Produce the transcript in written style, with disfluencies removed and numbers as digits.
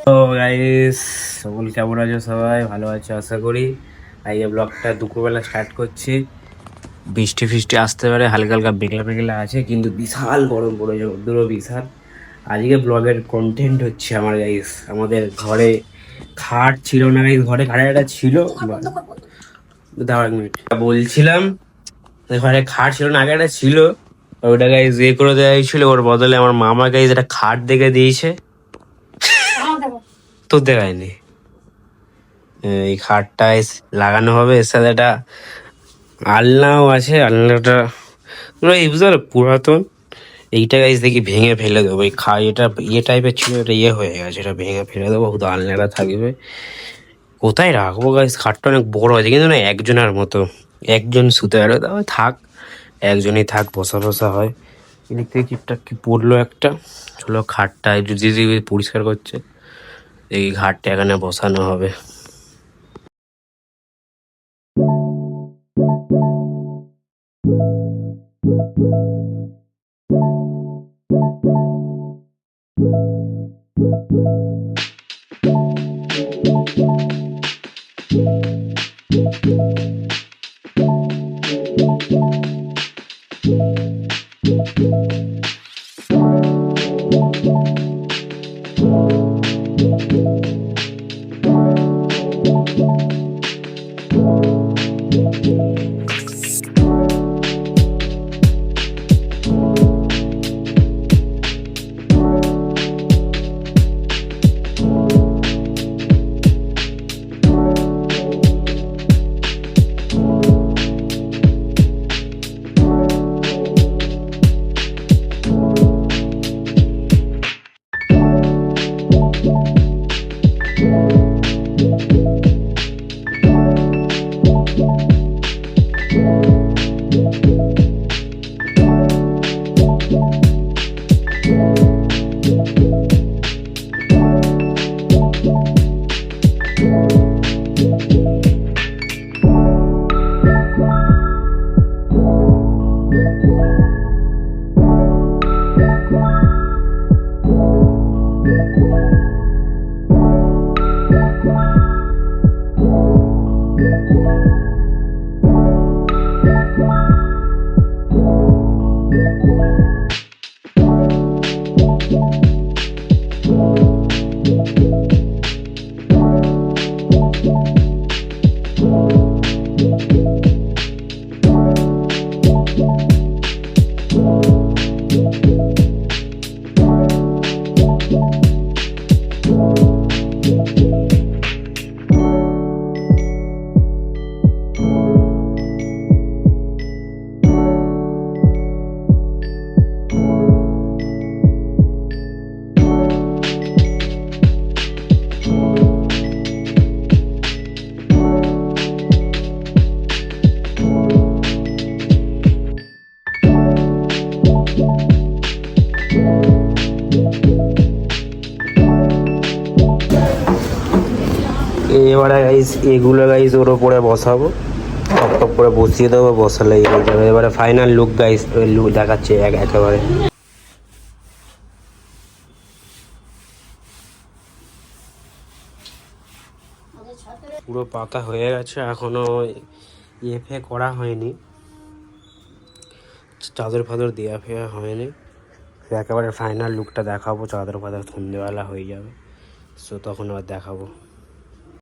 তো গাইস, সকল কেমন আছো? সবাই ভালো আছো আশা করি। এই ব্লগটা দুপুরবেলা স্টার্ট করছি। বৃষ্টি ফিষ্টি আসতে পারে, হালকা হালকা মেঘলা মেঘলা আছে, কিন্তু বিশাল গরম পড়েছে, রোদ্দুরও বিশাল। আজকে ব্লগের কন্টেন্ট হচ্ছে আমার গাইস, আমাদের ঘরে খাট ছিল না গাইস, ঘরে খাট একটা ছিল। দাঁড়াও এক মিনিট, বলছিলাম ঘরে খাট ছিল না, আগে একটা ছিল, ওইটা গাইস ইয়ে করে দেওয়া হয়েছিল। ওর বদলে আমার মামা গাইস একটা খাট দেখে দিয়েছে। তো দেখায়নি, এই খাটটা লাগানো হবে, এর সাথে একটা আলনাও আছে। আলনাটা পুরো এই বুঝতে পারো পুরাতন। এইটা গাইস দেখি ভেঙে ফেলে দেবো। এই এটা ইয়ে টাইপের ছিল, এটা ইয়ে হয়ে গেছে, এটা ভেঙে ফেলে দেবো। শুধু আলনাটা থাকবে। কোথায় রাখবো গাইস? খাটটা অনেক বড় আছে, কিন্তু না একজনের মতো, একজন শুতে পারে, তবে থাক, একজনই থাক, বসা বসা হয়। ইলেকট্রিক চিপটা কি পড়লো একটা, চলো খাটটা একটু দিদি পরিষ্কার করছে, এই ঘাটটা এখানে বসানো হবে। এবারে গাইস এগুলো গাইস ওর ওপরে বসাবো, টপ টপ করে বসিয়ে দেবো, বসালেই হয়ে যাবে। এবারে ফাইনাল লুক গাইস, লুক দেখাচ্ছে একেবারে। পুরো পাকা হয়ে গেছে, এখনো ইয়ে করা হয়নি, চাদর ফাদর দেওয়া ফেয়া হয়নি। একেবারে ফাইনাল লুকটা দেখাবো, চাদর ফাদর সন্ধ্যেবেলা হয়ে যাবে, সো তখন আবার দেখাবো।